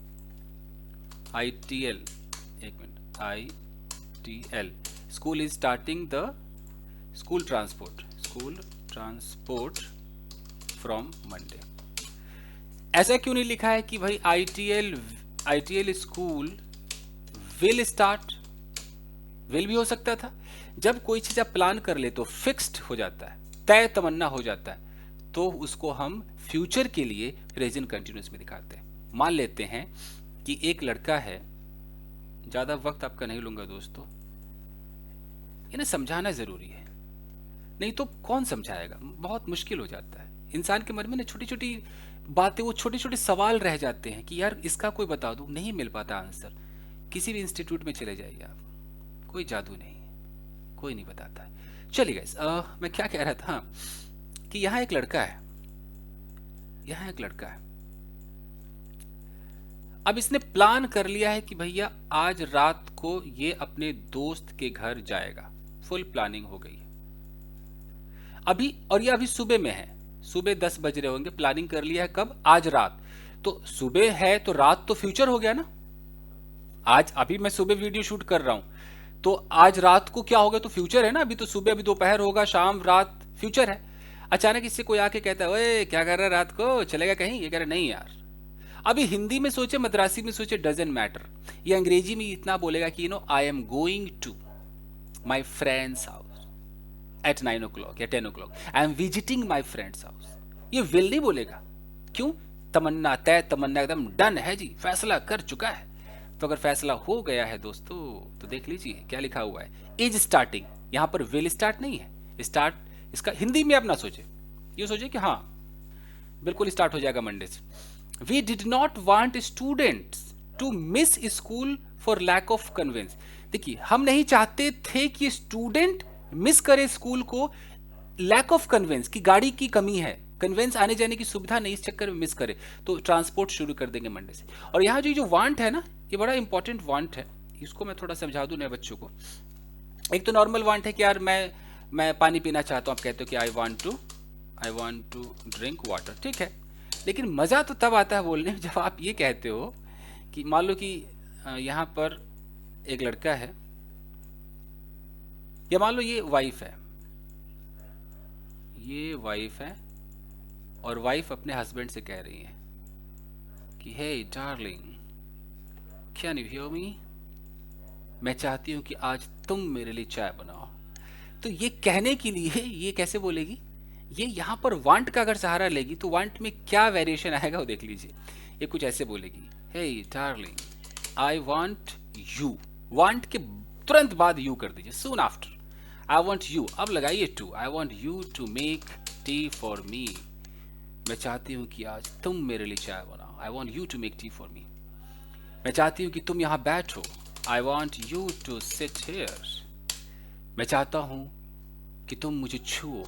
S1: आईटीएल, एक minute, ITL, school is starting the school transport from Monday. ऐसा क्यों नहीं लिखा है कि भाई ITL school will start, will भी हो सकता था। जब कोई चीज आप प्लान कर ले तो फिक्स्ड हो जाता है, तय तमन्ना हो जाता है, तो उसको हम फ्यूचर के लिए प्रेजेंट कंटिन्यूअस में दिखाते हैं। मान लेते हैं कि एक लड़का है, ज्यादा वक्त आपका नहीं लूंगा दोस्तों, इन्हें समझाना जरूरी है, नहीं तो कौन समझाएगा, बहुत मुश्किल हो जाता है। इंसान के मन में ना छोटी छोटी बातें, वो छोटे छोटे सवाल रह जाते हैं कि यार इसका कोई बता दूं, नहीं मिल पाता आंसर। किसी भी इंस्टीट्यूट में चले जाइए आप, कोई जादू नहीं है, कोई नहीं बताता है। चलिए गाइस, मैं क्या कह रहा था कि यहाँ एक लड़का है, यहाँ एक लड़का है, अब इसने प्लान कर लिया है कि भैया आज रात को ये अपने दोस्त के घर जाएगा, फुल प्लानिंग हो गई है अभी, और ये अभी सुबह में है, सुबह 10 बज रहे होंगे, प्लानिंग कर लिया है कब, आज रात, तो सुबह है तो रात तो फ्यूचर हो गया ना, आज अभी मैं सुबह वीडियो शूट कर रहा हूं, तो आज रात को क्या होगा, तो फ्यूचर है ना, अभी तो सुबह, अभी दोपहर होगा, शाम, रात, फ्यूचर है। अचानक इससे कोई आके कहता है, ओए क्या कर रहा है रात को, चलेगा कहीं, ये कह रहा नहीं यार। अभी हिंदी में सोचे, मद्रासी में सोचे, डजंट मैटर, ये अंग्रेजी में इतना बोलेगा कि I am going to my friend's house at 9 o'clock या 10 o'clock, I am visiting my friend's house. ये विल नहीं बोलेगा, क्यों, तमन्ना, तय तमन्ना, एकदम डन है जी, फैसला कर चुका है। तो अगर फैसला हो गया है दोस्तों, तो देख लीजिए क्या लिखा हुआ है, इज स्टार्टिंग, यहां पर विल स्टार्ट नहीं है, स्टार्ट इसका हिंदी में आप ना सोचे, ये सोचे कि हाँ बिल्कुल स्टार्ट हो जाएगा मंडे से। We did not want students to miss school for lack of conveyance, देखिए, हम नहीं चाहते थे कि स्टूडेंट मिस करे स्कूल को, लैक ऑफ कन्वेंस की गाड़ी की कमी है, कन्वेंस आने जाने की सुविधा नहीं, इस चक्कर में मिस करे, तो ट्रांसपोर्ट शुरू कर देंगे मंडे से। और यहाँ जो वांट है ना, ये बड़ा इंपॉर्टेंट वांट है, इसको मैं थोड़ा समझा दूं नए बच्चों को। एक तो नॉर्मल वांट है कि यार मैं पानी पीना चाहता हूँ, आप कहते हो कि I want to drink water, ठीक है। लेकिन मज़ा तो तब आता है बोलने में जब आप ये कहते हो कि मान लो कि यहाँ पर एक लड़का है, या मान लो ये वाइफ है, ये वाइफ है, और वाइफ अपने हस्बैंड से कह रही है कि hey darling, can you hear me, मैं चाहती हूँ कि आज तुम मेरे लिए चाय बनाओ। तो ये कहने के लिए ये कैसे बोलेगी, ये यहाँ पर वांट का अगर सहारा लेगी तो वांट में क्या वेरिएशन आएगा वो देख लीजिए। ये कुछ ऐसे बोलेगी, hey darling, I want you, want के तुरंत बाद यू कर दीजिए, soon after, I want you, अब लगाइए to, I want you to make tea for me, मैं चाहती हूँ कि आज तुम मेरे लिए चाय बनाओ, I want you to make tea for me, मैं चाहती हूँ कि तुम यहाँ बैठो, I want you to sit here, मैं चाहता हूँ कि तुम मुझे छुओ,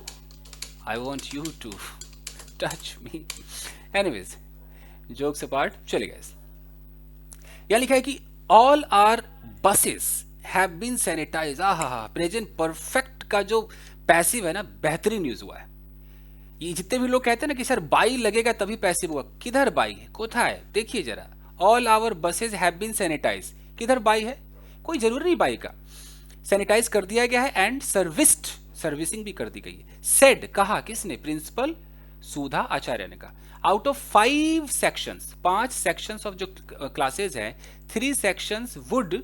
S1: I want you to touch me. Anyways, jokes apart, चले गए। यहाँ लिखा है कि all our buses have been sanitise. हा, प्रेजेंट परफेक्ट का जो पैसिव है ना, बेहतरीन यूज हुआ है। ये जितने भी लोग कहते हैं ना कि सर बाई लगेगा तभी पैसिव हुआ, किधर बाई है, कोथा है, देखिए जरा, all our buses have been sanitise, किधर बाई है, कोई जरूरी नहीं बाई का, सैनिटाइज कर दिया गया है, एंड सर्विस्ड, सर्विसिंग भी कर दी गई है। सेड, कहा किसने, प्रिंसिपल सुधा आचार्य ने कहा। Out of 5 sections, 5 sections of जो क्लासेज हैं, 3 sections would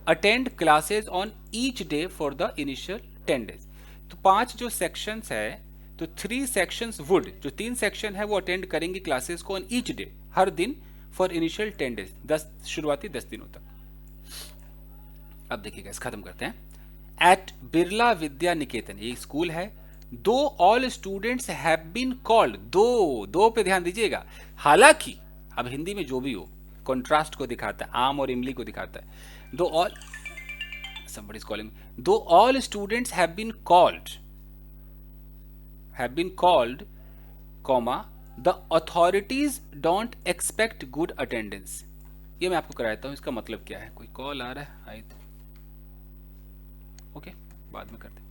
S1: attend classes on each day for the initial 10 days. तो 5 जो सेक्शंस है, तो 3 सेक्शंस वुड, जो 3 सेक्शन है वो अटेंड करेंगे क्लासेस को ऑन ईच डे, हर दिन, फॉर इनिशियल 10 डेज, 10 शुरुआती 10 दिनों तक। अब देखिएगा, इस खत्म करते हैं। एट बिरला विद्या निकेतन, ये स्कूल है, though all students have been called, though पे ध्यान दीजिएगा, हालांकि अब हिंदी में जो भी हो कॉन्ट्रास्ट को दिखाता है, आम और इमली को दिखाता है। Though all, somebody is calling, though all students have been called, comma, the authorities don't expect good attendance. ये मैं आपको कराता हूं, इसका मतलब क्या है। कोई कॉल आ रहा है, आई ओके, बाद में करते।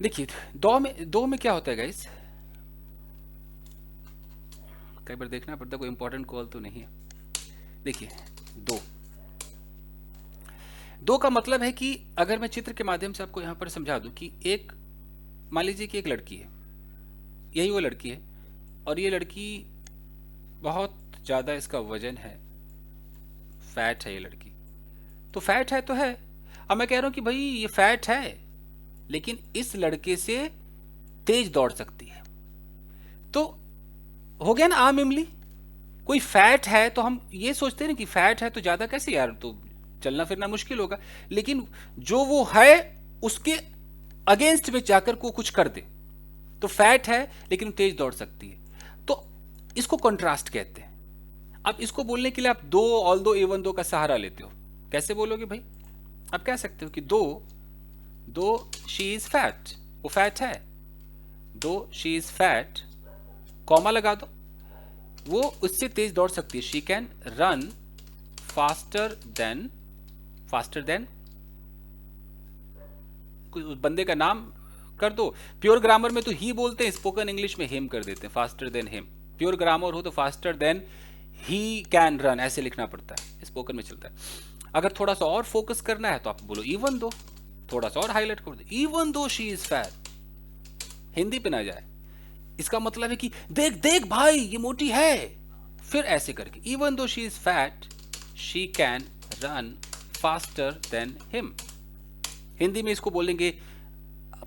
S1: देखिए, दो में क्या होता है गाइस, कई बार देखना पड़ता है, कोई इंपॉर्टेंट कॉल तो नहीं है। देखिए, दो का मतलब है कि अगर मैं चित्र के माध्यम से आपको यहां पर समझा दूं कि एक, मान लीजिए कि एक लड़की है, यही वो लड़की है, और ये लड़की बहुत ज़्यादा इसका वजन है, फैट है ये लड़की, तो फैट है तो है। अब मैं कह रहा हूं कि भाई ये फैट है लेकिन इस लड़के से तेज दौड़ सकती है, तो हो गया ना आम इमली। कोई फैट है तो हम ये सोचते हैं ना कि फैट है तो ज़्यादा कैसे यार, तो चलना फिरना मुश्किल होगा, लेकिन जो वो है उसके अगेंस्ट में जाकर को कुछ कर दे, तो फैट है लेकिन तेज दौड़ सकती है, तो इसको कंट्रास्ट कहते हैं। अब इसको बोलने के लिए आप दो, ऑल दो, एवन दो का सहारा लेते हो। कैसे बोलोगे भाई, आप कह सकते हो कि दो शी इज फैट, वो फैट है, दो शी इज फैट, कॉमा लगा दो, वो उससे तेज दौड़ सकती है, she can run faster then कोई उस बंदे का नाम कर दो। प्योर ग्रामर में तो ही बोलते हैं, स्पोकन इंग्लिश में हिम कर देते हैं, faster than him. Pure grammar हो तो faster than he can run ऐसे लिखना पड़ता है, स्पोकन में चलता है। अगर थोड़ा सा और फोकस करना है तो आप बोलो इवन दो, थोड़ा सा और हाईलाइट कर दो, even though she is fat, Hindi पे ना जाए। इसका मतलब है कि देख देख भाई ये मोटी है, फिर ऐसे करके even though she is fat she can run faster than him. Hindi में इसको बोलेंगे,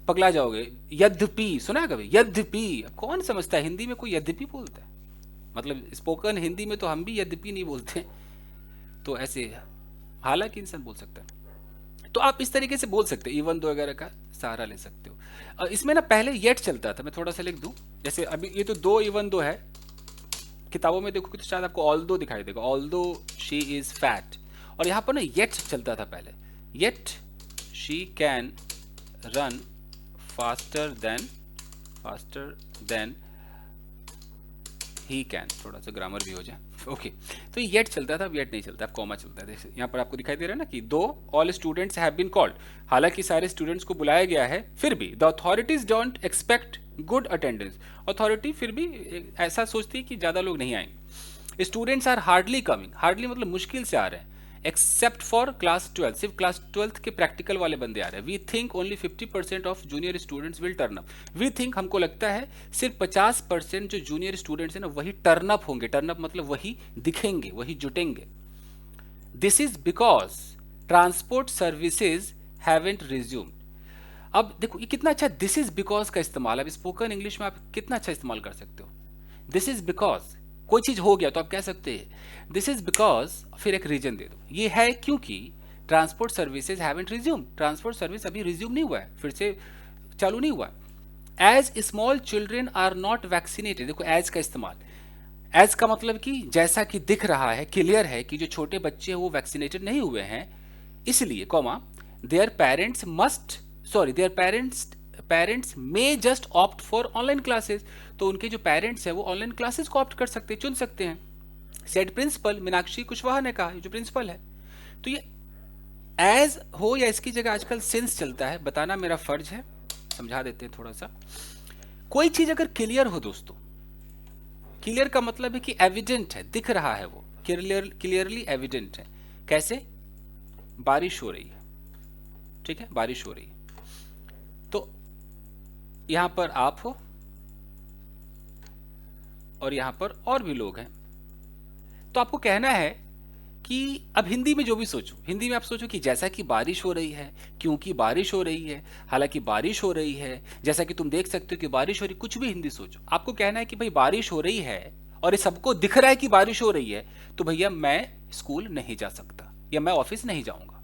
S1: पगला जाओगे, यद्यपि, सुना है कभी यद्यपि? अब कौन समझता है हिंदी में कोई यद्यपि बोलता है, मतलब स्पोकन हिंदी में तो हम भी यद्यपि नहीं बोलते, तो ऐसे हालांकि इंसान बोल सकता है। तो आप इस तरीके से बोल सकते हो, इवन दो वगैरह का सहारा ले सकते हो। इसमें ना पहले येट चलता था, मैं थोड़ा सा लिख दूं, जैसे अभी ये तो दो इवन दो है, किताबों में देखोगे तो शायद आपको ऑल दो दिखाई देगा, ऑल दो शी इज फैट, और यहाँ पर ना येट चलता था पहले, yet she can run faster than he can, थोड़ा सा ग्रामर भी हो जाए, ओके। तो ये येट चलता था, अब येट नहीं चलता, अब कॉमा चलता है। यहाँ पर आपको दिखाई दे रहा है ना कि though all students have been called, हालांकि सारे स्टूडेंट्स को बुलाया गया है, फिर भी the authorities don't expect good attendance, authority फिर भी ऐसा सोचती है कि ज़्यादा लोग नहीं आएंगे। Students are hardly coming, hardly मतलब मुश्किल से आ रहे हैं, एक्सेप्ट फॉर क्लास 12, सिर्फ क्लास 12 के प्रैक्टिकल वाले बंदे आ रहे हैं। We think only 50% of junior students will turn up, we think हमको लगता है सिर्फ 50% जो जूनियर स्टूडेंट्स हैं ना वही टर्न अप होंगे, टर्न अप मतलब वही दिखेंगे, वही जुटेंगे। This is because transport services haven't resumed. अब देखो ये कितना अच्छा दिस इज बिकॉज का इस्तेमाल, अब स्पोकन इंग्लिश में आप कितना अच्छा इस्तेमाल कर सकते हो। दिस इज बिकॉज कोई चीज हो गया तो आप कह सकते हैं दिस इज बिकॉज, फिर एक रीजन दे दो, ये है क्योंकि transport services haven't resume, transport service अभी रिज्यूम नहीं हुआ है, फिर से चालू नहीं हुआ। As small children are not vaccinated, देखो एज का इस्तेमाल, एज का मतलब कि जैसा कि दिख रहा है, क्लियर है कि जो छोटे बच्चे हैं वो वैक्सीनेटेड नहीं हुए हैं, इसलिए comma their parents must, sorry their parents may just opt for online classes, तो उनके जो पेरेंट्स हैं वो ऑनलाइन क्लासेस को ऑप्ट कर सकते हैं, चुन सकते हैं। सेड प्रिंसिपल, मीनाक्षी कुशवाहा ने कहा, जो प्रिंसिपल है। तो ये एज हो या इसकी जगह आजकल सिंस चलता है, बताना मेरा फर्ज है, समझा देते हैं थोड़ा सा। कोई चीज अगर क्लियर हो दोस्तों, क्लियर का मतलब है कि एविडेंट है, दिख रहा है, वो क्लियरली एविडेंट है। कैसे? बारिश हो रही है, ठीक है, बारिश हो रही है, तो यहां पर आप हो और यहां पर और भी लोग हैं, तो आपको कहना है कि अब हिंदी में जो भी सोचो, हिंदी में आप सोचो कि जैसा कि बारिश हो रही है, क्योंकि बारिश हो रही है, हालांकि बारिश हो रही है, जैसा कि तुम देख सकते हो कि बारिश हो रही, कुछ भी हिंदी सोचो। आपको कहना है कि भाई बारिश हो रही है और ये सबको दिख रहा है कि बारिश हो रही है, तो भैया मैं स्कूल नहीं जा सकता या मैं ऑफिस नहीं जाऊंगा।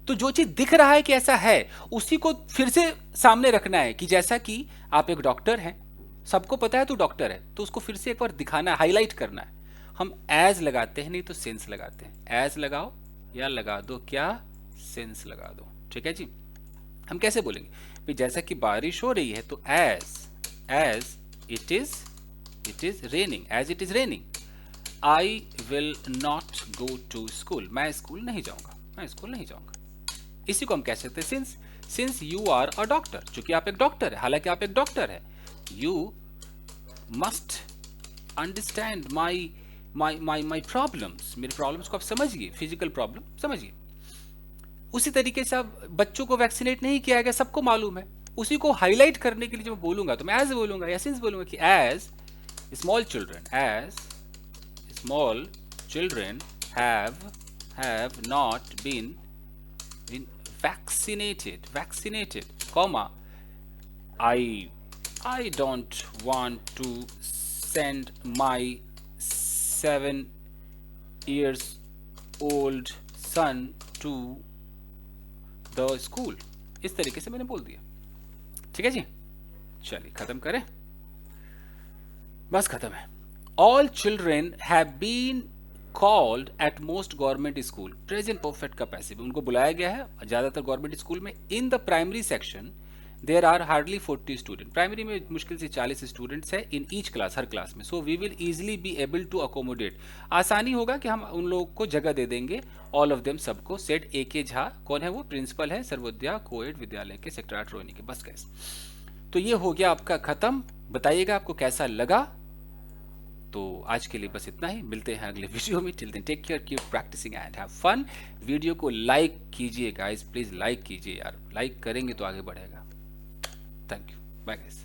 S1: तो जो चीज दिख रहा है कि ऐसा है, उसी को फिर से सामने रखना है कि जैसा कि आप एक डॉक्टर हैं, सबको पता है तू डॉक्टर है, तो उसको फिर से एक बार दिखाना है, हाईलाइट करना है। हम एज लगाते हैं, नहीं तो सेंस लगाते हैं। एज लगाओ या लगा दो क्या, सेंस लगा दो, ठीक है जी। हम कैसे बोलेंगे भाई, जैसा कि बारिश हो रही है तो as it is raining, as it is raining, I will not go to school, मैं स्कूल नहीं जाऊंगा, मैं स्कूल नहीं जाऊंगा। इसी को हम कह सकते हैं since you are a doctor, चूंकि आप एक डॉक्टर है, हालांकि आप एक डॉक्टर है, you must understand my problems, मेरे प्रॉब्लम्स को आप समझिए, फिजिकल प्रॉब्लम समझिए। उसी तरीके से अब बच्चों को वैक्सीनेट नहीं किया गया, सबको मालूम है, उसी को हाईलाइट करने के लिए जब बोलूंगा तो मैं एज बोलूंगा या सिंस बोलूंगा कि as small children have not been vaccinated, comma, I don't want to send my 7 years old son to the school, इस तरीके से मैंने बोल दिया, ठीक है जी। चलिए खत्म करें, बस खत्म है। All children have been called at most government school, present perfect का पैसिव, उनको बुलाया गया है ज्यादातर गवर्नमेंट स्कूल में। In the primary section there are hardly 40 student, primary में मुश्किल से 40 स्टूडेंट्स है इन ईच क्लास, हर क्लास में। So we will easily be able to accommodate, आसानी होगा कि हम उन लोगों को जगह दे देंगे, ऑल ऑफ देम, सबको। सेड ए के झा, कौन है वो, प्रिंसिपल है सर्वोदया कोएड विद्यालय के सेक्टर 8 रोहिणी के, बस कैसे। तो ये हो गया आपका खत्म, बताइएगा आपको कैसा लगा। तो आज के लिए बस इतना ही, मिलते हैं अगले वीडियो में। Till then take care, keep practising and have fun. Video को लाइक कीजिए गाइस, प्लीज लाइक कीजिए यार, लाइक करेंगे तो आगे बढ़ेगा। Thank you, bye guys.